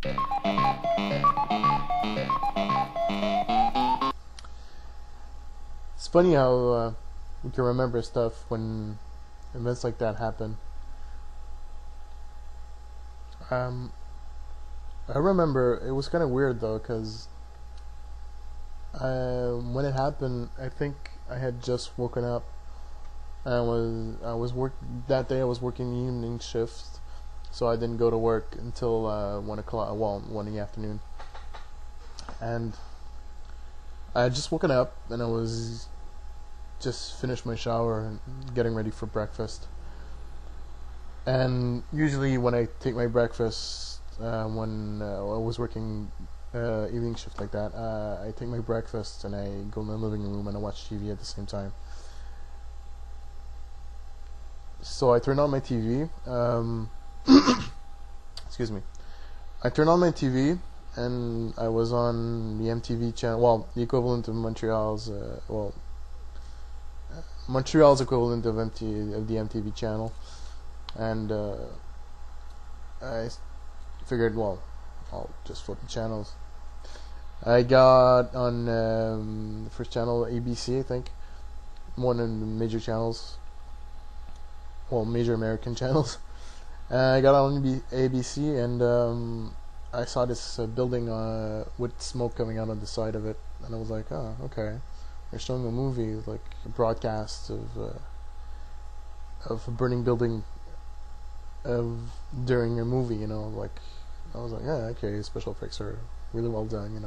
It's funny how we can remember stuff when events like that happen. Um, I remember it was kind of weird though, because when it happened, I think I had just woken up. And I was work that day. I was working the evening shift, so I didn't go to work until 1 o'clock. Well, 1 in the afternoon, and I had just woken up, and I was just finished my shower and getting ready for breakfast. And usually, when I take my breakfast, when I was working evening shift like that, I take my breakfast and I go in the living room and I watch TV at the same time. So I turned on my TV. Excuse me. I turned on my TV and I was on the MTV channel. Well, the equivalent of Montreal's. Montreal's equivalent of the MTV channel, and I figured, well, I'll just flip the channels. I got on the first channel, ABC, I think, one of the major channels, well, major American channels. I got on ABC, and I saw this building with smoke coming out on the side of it, and I was like, oh, okay. They're showing a movie, like a broadcast of a burning building during a movie, like, I was like, yeah, okay, special effects are really well done,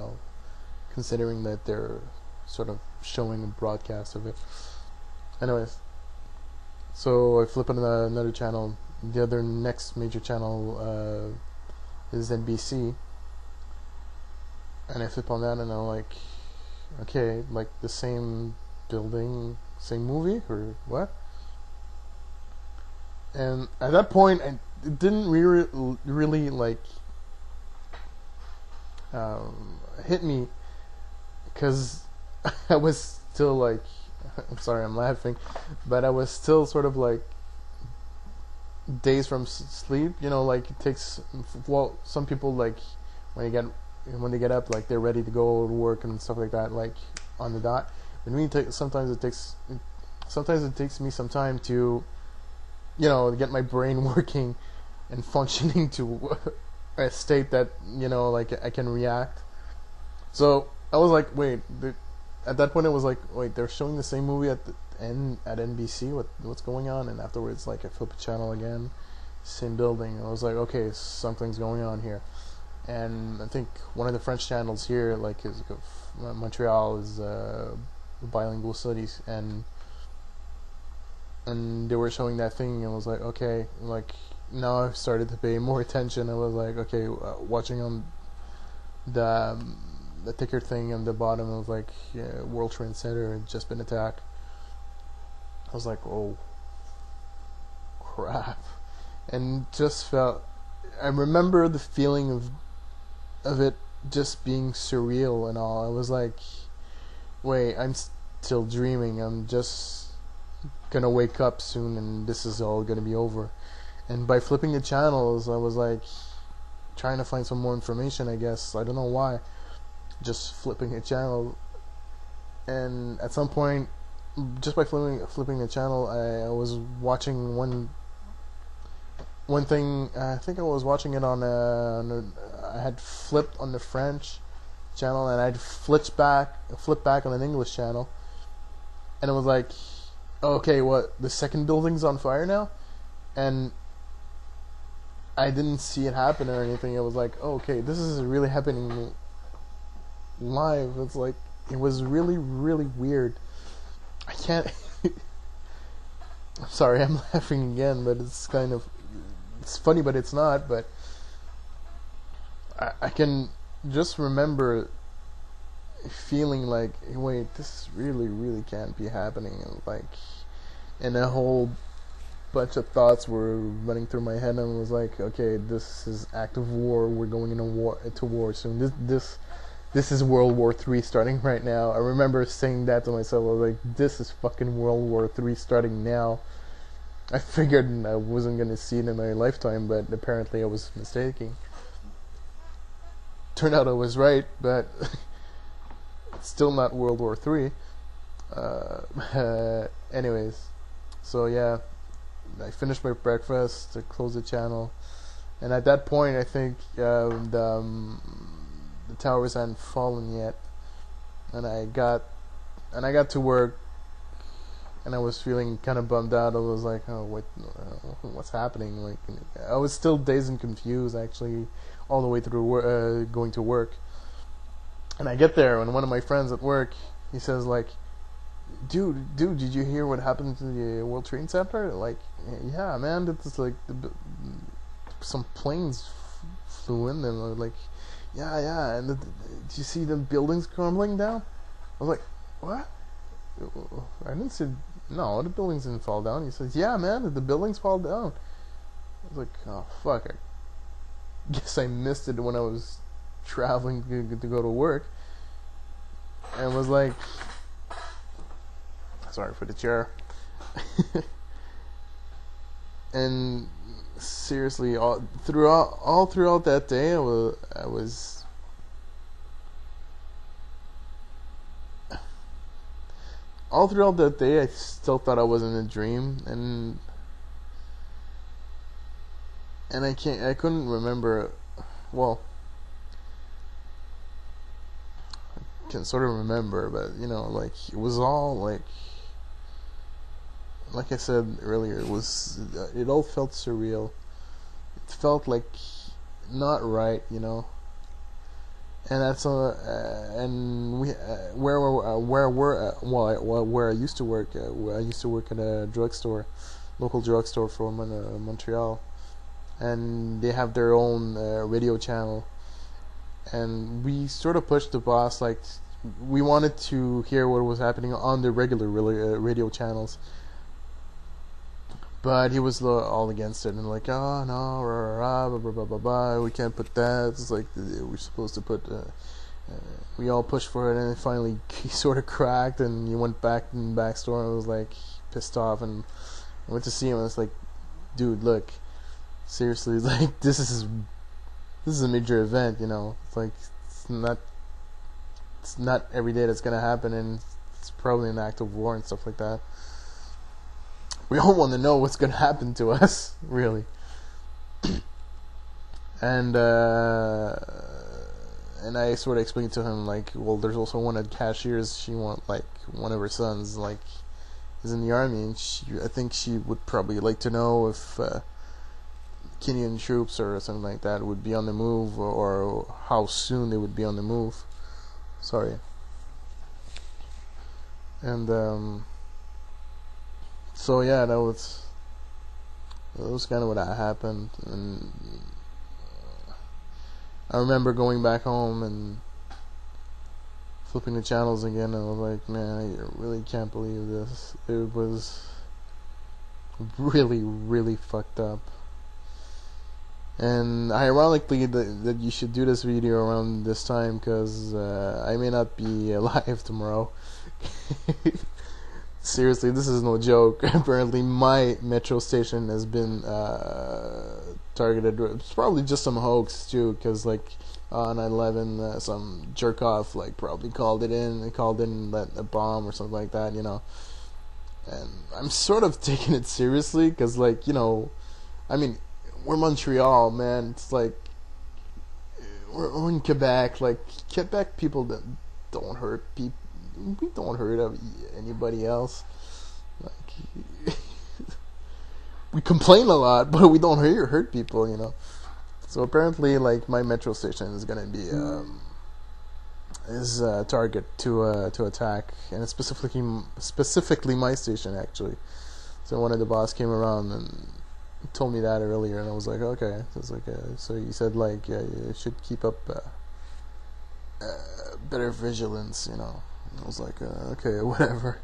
considering that they're sort of showing a broadcast of it. Anyways, so I flip on another channel. The other next major channel is NBC, and I flip on that, and I'm like, okay, like the same building, same movie, or what? And at that point, it didn't really like hit me, because I was still like, I'm sorry, I'm laughing, but I was still sort of like days from sleep. Like it takes, well, some people, like when they get up, like they're ready to go to work and stuff like that, like on the dot. But me, sometimes it takes me some time to, get my brain working and functioning to a state that, like I can react. So I was like, wait. At that point, it was like, wait, they're showing the same movie at NBC. What's going on? And afterwards, like I flip a channel again, same building. I was like, okay, something's going on here. And I think one of the French channels here, like Montreal, is bilingual cities, and they were showing that thing, and I was like, okay, like now I've started to pay more attention. I was like, okay, watching on the ticker thing on the bottom, I was like, yeah, World Trade Center had just been attacked. I was like, oh crap, and just felt. I remember the feeling of it just being surreal and all. I was like, wait, I'm still dreaming. I'm just gonna wake up soon and this is all gonna be over. And by flipping the channels, I was like trying to find some more information, I guess. I don't know why. Just flipping a channel, and at some point, just by flipping the channel, I was watching one thing. I think I was watching it on I had flipped on the French channel, and I'd flip back on an English channel, and it was like, okay, what, the second building's on fire now? And I didn't see it happen or anything. It was like, oh, okay, this is really happening live. It's like, it was really, really weird. I can't. I'm sorry, I'm laughing again, but it's funny, but it's not. But I can just remember feeling like, wait, this really, really can't be happening. And a whole bunch of thoughts were running through my head, and I was like, okay, this is active war. We're going into war soon. This is World War III starting right now. I remember saying that to myself. I was like, this is fucking World War III starting now. I figured I wasn't going to see it in my lifetime, but apparently I was mistaken. turned out I was right, but it's still not World War III. Anyways, so yeah, I finished my breakfast to close the channel, and at that point, I think the towers hadn't fallen yet, and I got to work, and I was feeling kind of bummed out. I was like, oh, what's happening? Like, I was still dazed and confused, actually, all the way through going to work. And I get there, and one of my friends at work, he says, like, dude, did you hear what happened to the World Trade Center? Like, yeah, man, it's like some planes flew in there. Like, yeah, and did you see the buildings crumbling down? I was like, what? I didn't see. No, the buildings didn't fall down. He says, yeah, man, did the buildings fall down? I was like, oh, fuck, I guess I missed it when I was traveling to go to work. And was like, sorry for the chair. And seriously, all throughout that day, I was all throughout that day, I still thought I was in a dream, and I couldn't remember. Well, I can sort of remember, but like, it was all like I said earlier, it all felt surreal. It felt like not right, and that's where I used to work. I used to work at a drugstore, local drugstore from Montreal, and they have their own radio channel, and we sort of pushed the boss, like, we wanted to hear what was happening on the regular radio channels. But he was all against it, and like, oh no, blah, blah, blah, blah, blah, we can't put that. It's like, we're supposed to put. We all pushed for it, and finally he sort of cracked, and he went back in the back store, and was like pissed off, and I went to see him, and I was like, dude, look, seriously, like, this is a major event, It's like, it's not every day that's gonna happen, and it's probably an act of war and stuff like that. We all want to know what's going to happen to us, really. And I sort of explained to him, like, well, there's also one at cashiers. She want, like, one of her sons, like, is in the army, and I think she would probably like to know if Kenyan troops or something like that would be on the move, or how soon they would be on the move. Sorry. And so yeah, that was kind of what happened, and I remember going back home and flipping the channels again, and I was like, man, I really can't believe this. It was really, really fucked up. And ironically, that you should do this video around this time, because I may not be alive tomorrow. Seriously, this is no joke. Apparently my metro station has been targeted. It's probably just some hoax too, because like on 9/11 some jerk off like probably called in let a bomb or something like that, and I'm sort of taking it seriously, because like, I mean, we're Montreal, man. It's like we're in Quebec. Like, Quebec people that don't hurt people. We don't hurt anybody else. Like, we complain a lot, but we don't hurt people, So apparently, like, my metro station is gonna be a target to attack, and it's specifically my station, actually. So one of the boss came around and told me that earlier, and I was like, okay. So it's like, so he said, like, you should keep up better vigilance, I was like, okay, whatever.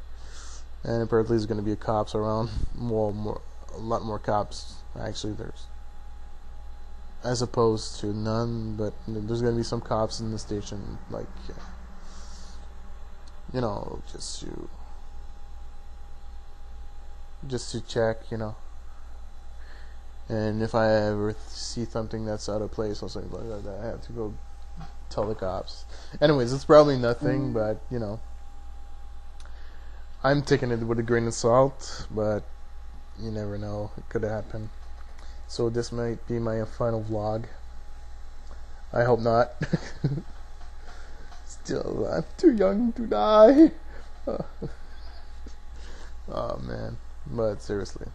And apparently there's going to be cops around. A lot more cops. Actually, there's, as opposed to none, but there's going to be some cops in the station, like, just to check, And if I ever see something that's out of place or something like that, I have to go tell the cops. Anyways, it's probably nothing, but you know, I'm taking it with a grain of salt, but you never know, it could happen. So this might be my final vlog. I hope not. Still, I'm too young to die. Oh man, but seriously.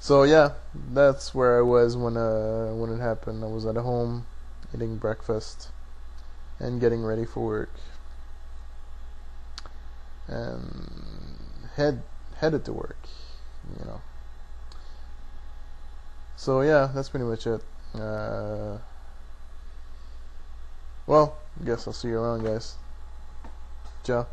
So yeah, that's where I was when it happened. I was at home eating breakfast and getting ready for work, and headed to work, you know. So yeah, that's pretty much it. Well, I guess I'll see you around, guys. Ciao.